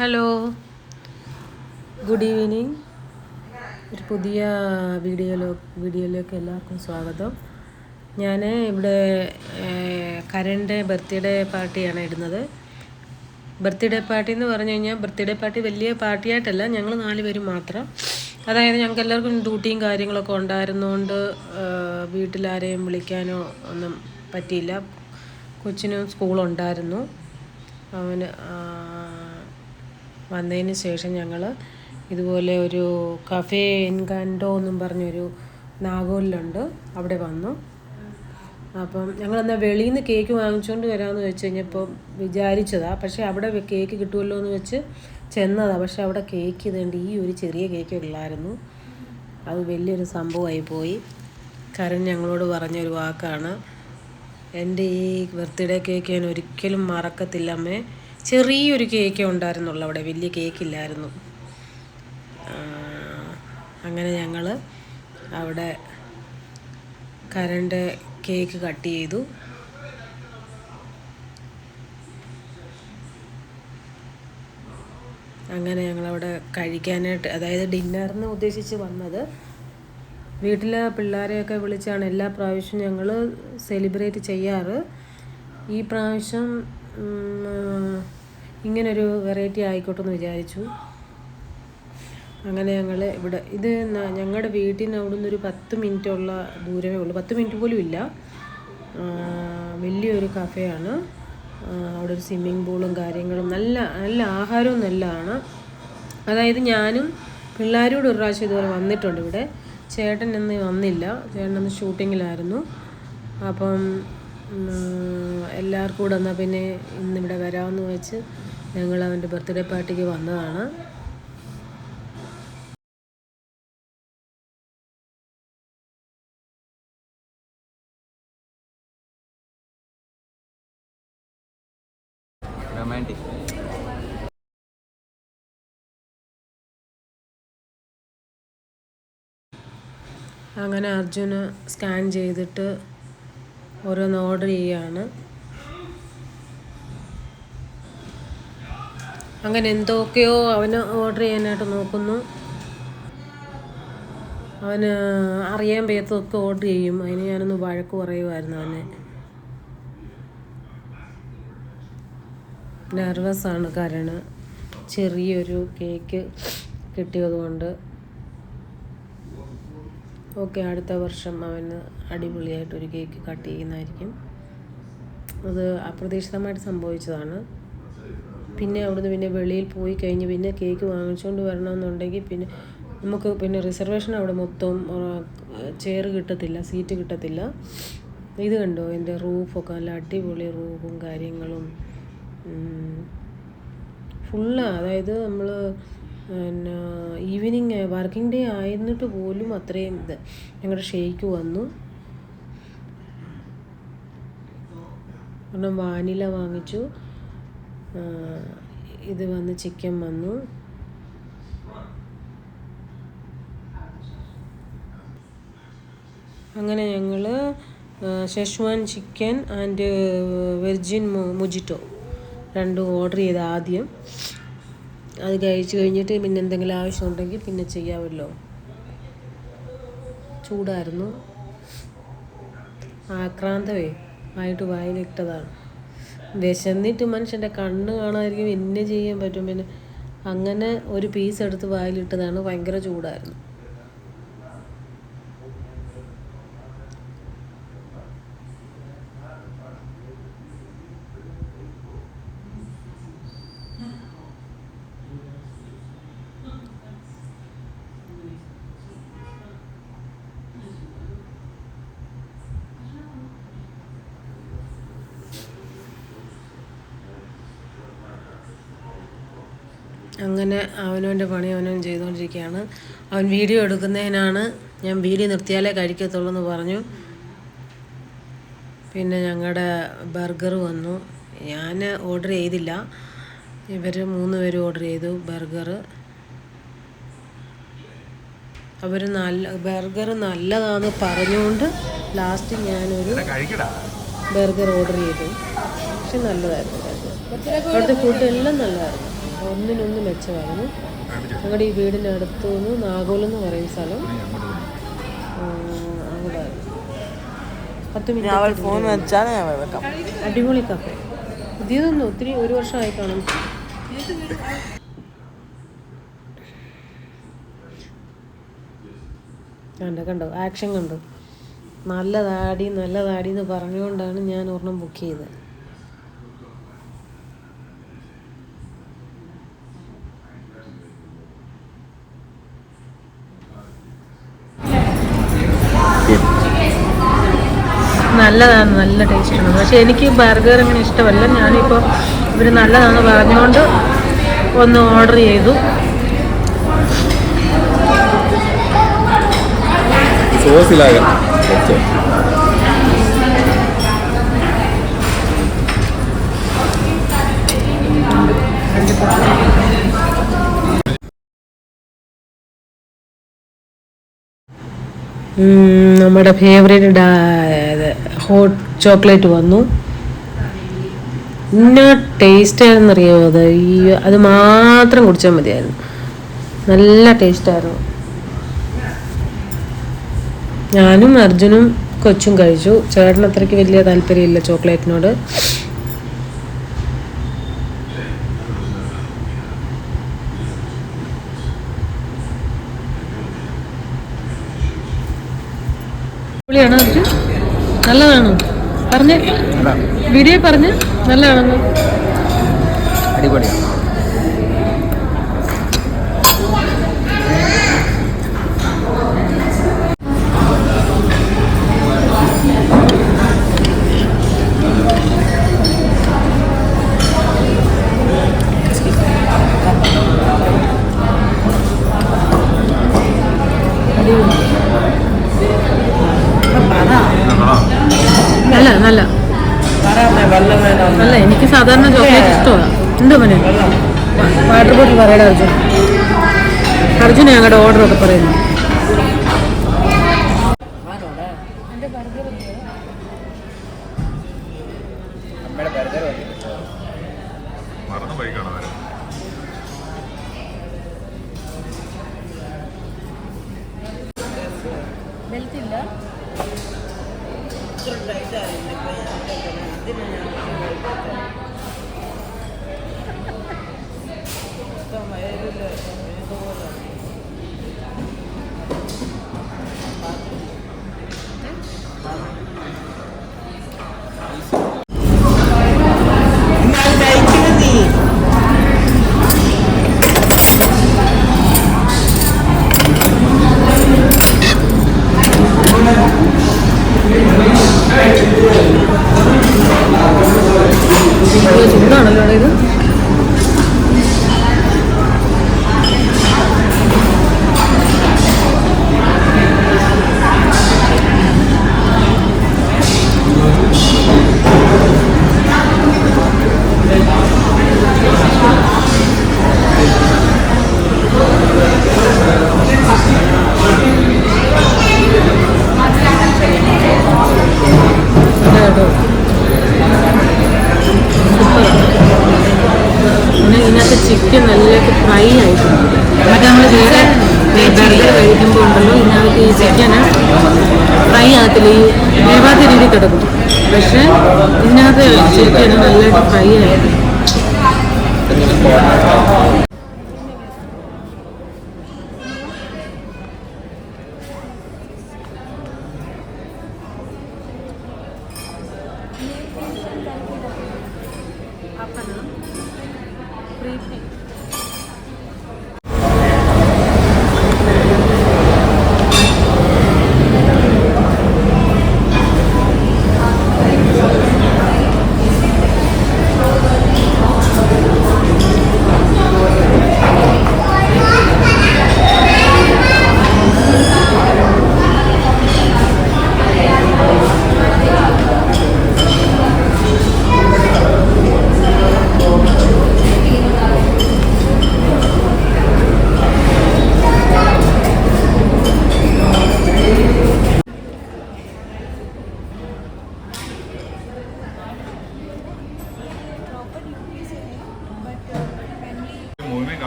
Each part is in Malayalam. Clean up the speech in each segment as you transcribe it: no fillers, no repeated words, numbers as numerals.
Hello, good evening. ഒരു പുതിയ വീഡിയോയിലേക്ക് എല്ലാവർക്കും സ്വാഗതം. ഞാൻ ഇവിടെ കരണിൻ്റെ ബർത്ത്ഡേ പാർട്ടിയാണ് ഇടുന്നത്. ബർത്ത്ഡേ പാർട്ടി എന്ന് പറഞ്ഞു കഴിഞ്ഞാൽ ബർത്ത്ഡേ പാർട്ടി വലിയ പാർട്ടിയായിട്ടല്ല, ഞങ്ങൾ 4 പേരും മാത്രം. അതായത് ഞങ്ങൾക്ക് എല്ലാവർക്കും ഡ്യൂട്ടിയും കാര്യങ്ങളൊക്കെ ഉണ്ടായിരുന്നുകൊണ്ട് വീട്ടിലാരെയും വിളിക്കാനോ ഒന്നും പറ്റിയില്ല. കൊച്ചിനും സ്കൂളുണ്ടായിരുന്നു. അവന് വന്നതിന് ശേഷം ഞങ്ങൾ ഇതുപോലെ ഒരു കഫേ എൻകാൻഡോ എന്നും പറഞ്ഞൊരു നാഗോലിലുണ്ട്, അവിടെ വന്നു. അപ്പം ഞങ്ങളെന്നാൽ വെളിയിൽ നിന്ന് കേക്ക് വാങ്ങിച്ചുകൊണ്ട് വരാമെന്ന് വെച്ച് കഴിഞ്ഞപ്പോൾ വിചാരിച്ചതാണ്. പക്ഷേ അവിടെ കേക്ക് കിട്ടുമല്ലോ എന്ന് വെച്ച് ചെന്നതാണ്. പക്ഷേ അവിടെ കേക്ക് ഇതേണ്ട ഈ ഒരു ചെറിയ കേക്ക് ഉള്ളായിരുന്നു. അത് വലിയൊരു സംഭവമായി പോയി. കാരണം ഞങ്ങളോട് പറഞ്ഞൊരു വാക്കാണ്, എൻ്റെ ഈ ബർത്ത്ഡേ കേക്ക് ഞാൻ ഒരിക്കലും മറക്കത്തില്ല അമ്മേ. ചെറിയൊരു കേക്കേ ഉണ്ടായിരുന്നുള്ളൂ അവിടെ, വലിയ കേക്കില്ലായിരുന്നു. അങ്ങനെ ഞങ്ങൾ അവിടെ കരണ്ട് കേക്ക് കട്ട് ചെയ്തു. അങ്ങനെ ഞങ്ങളവിടെ കഴിക്കാനായിട്ട്, അതായത് ഡിന്നറിന് ഉദ്ദേശിച്ച് വന്നത്. വീട്ടിലെ പിള്ളേരെയൊക്കെ വിളിച്ചാണ് എല്ലാ പ്രാവശ്യവും ഞങ്ങൾ സെലിബ്രേറ്റ് ചെയ്യാറ്. ഈ പ്രാവശ്യം ഇങ്ങനൊരു വെറൈറ്റി ആയിക്കോട്ടെ എന്ന് വിചാരിച്ചു. അങ്ങനെ ഞങ്ങൾ ഇവിടെ, ഇത് ഞങ്ങളുടെ വീട്ടിൽ നിന്ന് അവിടെ നിന്നൊരു 10 മിനിറ്റുള്ള ദൂരമേ ഉള്ളൂ. 10 മിനിറ്റ് പോലും ഇല്ല. വലിയൊരു കഫേയാണ്. അവിടെ ഒരു സ്വിമ്മിങ് പൂളും കാര്യങ്ങളും, നല്ല നല്ല ആഹാരവും നല്ലതാണ്. അതായത് ഞാനും പിള്ളേരോട് ഒരു പ്രാവശ്യം ഇതുപോലെ വന്നിട്ടുണ്ട് ഇവിടെ. ചേട്ടൻ ഇന്ന് വന്നില്ല, ചേട്ടൻ ഷൂട്ടിങ്ങിലായിരുന്നു. അപ്പം എല്ലാവർക്കും കൂടെ എന്നാൽ പിന്നെ ഇന്നിവിടെ വരാമെന്ന് വെച്ച് ഞങ്ങൾ അവൻ്റെ ബർത്ത്ഡേ പാർട്ടിക്ക് വന്നതാണ്. അങ്ങനെ അർജുന് സ്കാൻ ചെയ്തിട്ട് ഓരോന്ന് ഓർഡർ ചെയ്യുകയാണ്. അങ്ങനെ എന്തൊക്കെയോ അവന് ഓർഡർ ചെയ്യാനായിട്ട് നോക്കുന്നു. അവന് അറിയാൻ വയ്യാത്തതൊക്കെ ഓർഡർ ചെയ്യും. അതിന് ഞാനൊന്ന് വഴക്ക് പറയുമായിരുന്നു അവനെ. നെർവസാണ് കരണ്, ചെറിയൊരു കേക്ക് കിട്ടിയതുകൊണ്ട്. ഓക്കെ, അടുത്ത വർഷം അവന് അടിപൊളിയായിട്ടൊരു കേക്ക് കട്ട് ചെയ്യുന്നതായിരിക്കും. അത് അപ്രതീക്ഷിതമായിട്ട് സംഭവിച്ചതാണ്. പിന്നെ അവിടുന്ന് പിന്നെ വെളിയിൽ പോയി കഴിഞ്ഞ് പിന്നെ കേക്ക് വാങ്ങിച്ചുകൊണ്ട് വരണമെന്നുണ്ടെങ്കിൽ പിന്നെ നമുക്ക് പിന്നെ റിസർവേഷൻ അവിടെ മൊത്തം ചെയർ കിട്ടത്തില്ല, സീറ്റ് കിട്ടത്തില്ല. ഇത് കണ്ടോ, എൻ്റെ റൂഫൊക്കെ നല്ല അടിപൊളി റൂഫും കാര്യങ്ങളും ഫുള്ളാണ്. അതായത് നമ്മൾ പിന്നെ ഈവനിങ് വർക്കിംഗ് ഡേ ആയിരുന്നിട്ട് പോലും അത്രയും ഇത്. ഞങ്ങളുടെ ഷെയ്ക്ക് വന്നു, കാരണം വാനില വാങ്ങിച്ചു. ഇത് വന്ന് ചിക്കൻ വന്നു. അങ്ങനെ ഞങ്ങൾ Schezwan chicken and virgin mojito രണ്ടും ഓർഡർ ചെയ്ത് ആദ്യം. അത് കഴിച്ച് കഴിഞ്ഞിട്ട് പിന്നെ എന്തെങ്കിലും ആവശ്യമുണ്ടെങ്കിൽ പിന്നെ ചെയ്യാമല്ലോ. ചൂടായിരുന്നു, ആക്രാന്തമേ ആയിട്ട് വായിലിട്ടതാണ്. വിശന്നിട്ട് മനുഷ്യൻ്റെ കണ്ണ് കാണാതിരിക്കും, എന്നെ ചെയ്യാൻ പറ്റും. പിന്നെ അങ്ങനെ ഒരു പീസ് എടുത്ത് വായിലിട്ടതാണ്. ഭയങ്കര ചൂടായിരുന്നു. അങ്ങനെ അവനവൻ്റെ പണി അവനവൻ ചെയ്തുകൊണ്ടിരിക്കുകയാണ്. അവൻ വീഡിയോ എടുക്കുന്നതിനാണ്. ഞാൻ വീഡിയോ നിർത്തിയാലേ കഴിക്കത്തുള്ളൂ എന്ന് പറഞ്ഞു. പിന്നെ ഞങ്ങളുടെ ബർഗർ വന്നു. ഞാൻ ഓർഡർ ചെയ്തില്ല, ഇവർ 3 പേരും ഓർഡർ ചെയ്തു ബർഗർ. അവർ ബർഗർ നല്ലതാണെന്ന് പറഞ്ഞുകൊണ്ട് ലാസ്റ്റ് ഞാനൊരു ബർഗർ ഓർഡർ ചെയ്തു. പക്ഷെ നല്ലതായിരുന്നു. അവിടുത്തെ ഫുഡ് എല്ലാം നല്ലതായിരുന്നു. ഒന്നിനൊന്ന് മെച്ചമായിരുന്നു. ഞങ്ങളുടെ ഈ വീടിൻ്റെ അടുത്തു നിന്ന് നാഗോലെന്ന് പറയുന്ന സ്ഥലം അവിടെ 10 മിനിറ്റ് അടിപൊളി കഫേ. പുതിയതൊന്നും ഒത്തിരി 1 വർഷമായി കാണും. കണ്ടോ ആക്ഷൻ കണ്ടോ, നല്ലതാടി എന്ന് പറഞ്ഞുകൊണ്ടാണ് ഞാൻ ഒരെണ്ണം ബുക്ക് ചെയ്തത്. നല്ലതാണ്, നല്ല ടേസ്റ്റാണ്. പക്ഷേ എനിക്ക് ബർഗർ അങ്ങനെ ഇഷ്ടമല്ല. ഞാനിപ്പോൾ ഇവർ നല്ലതാണെന്ന് പറഞ്ഞുകൊണ്ട് ഒന്ന് ഓർഡർ ചെയ്തു. നമ്മുടെ ഫേവറേറ്റ് ഹോട്ട് ചോക്ലേറ്റ് വന്നു. ഇന്ന ടേസ്റ്റായിരുന്നറിയാമോ അത്? അത് മാത്രം കുടിച്ചാൽ മതിയായിരുന്നു. നല്ല ടേസ്റ്റായിരുന്നു. ഞാനും അർജുനും കൊച്ചും കഴിച്ചു. ചേട്ടന് അത്രയ്ക്ക് വലിയ താല്പര്യമില്ല ചോക്ലേറ്റിനോട്. അടിപൊളിയാണോ അർജുൻ? നല്ലതാണോ? പറഞ്ഞ് വീഡിയോ പറഞ്ഞ് നല്ലതാണെന്ന്. അടിപൊളിയാണ്. നല്ല അല്ല, എനിക്ക് സാധാരണ ചോക്ലേറ്റ് ഇഷ്ടമാണ്. എന്താ പറയാ, വാട്ടർ ബോട്ടിൽ പറയടാ അർജുന ഞങ്ങളുടെ ഓർഡറൊക്കെ പറയുന്നു. ചൂടാണല്ലോ ഇത്. ഇതിനകത്ത് ചിക്കൻ നല്ലതായിട്ട് ഫ്രൈ ആയിട്ടുണ്ട്. മറ്റേ നമ്മൾ വേറെ ബർഗർ കഴിക്കുമ്പോൾ ഉണ്ടല്ലോ, ഇതിനകത്ത് ഈ ചിക്കന് ഫ്രൈ ആകത്തില്ല, ഈ വേവാത്ത രീതിയിൽ കിടക്കും. പക്ഷേ ഇതിനകത്ത് ചിക്കന് നല്ലതായിട്ട് ഫ്രൈ ആയിട്ട്.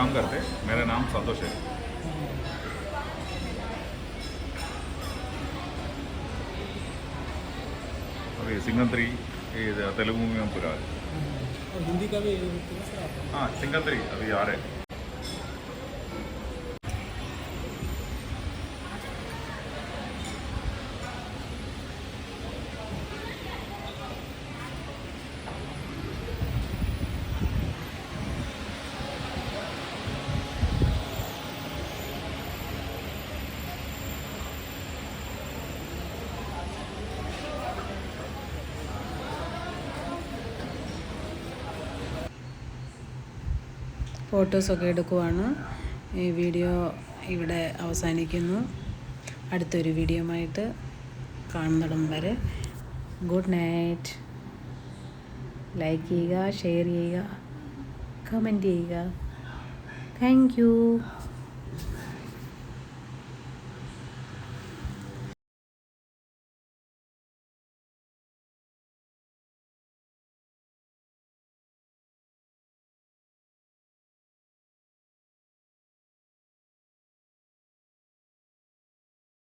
काम करते। मेरा नाम संतोष है। अभी सिंगंदरी तेलुगु में पूरा और हिंदी का भी हाँ सिंगंदरी अभी आ रहे हैं। ഫോട്ടോസൊക്കെ എടുക്കുവാണ്. ഈ വീഡിയോ ഇവിടെ അവസാനിക്കുന്നു. അടുത്തൊരു വീഡിയോയുമായിട്ട് കാണുന്നിടം വരെ ഗുഡ് നൈറ്റ്. ലൈക്ക് ചെയ്യുക, ഷെയർ ചെയ്യുക, കമൻറ്റ് ചെയ്യുക. Thank you.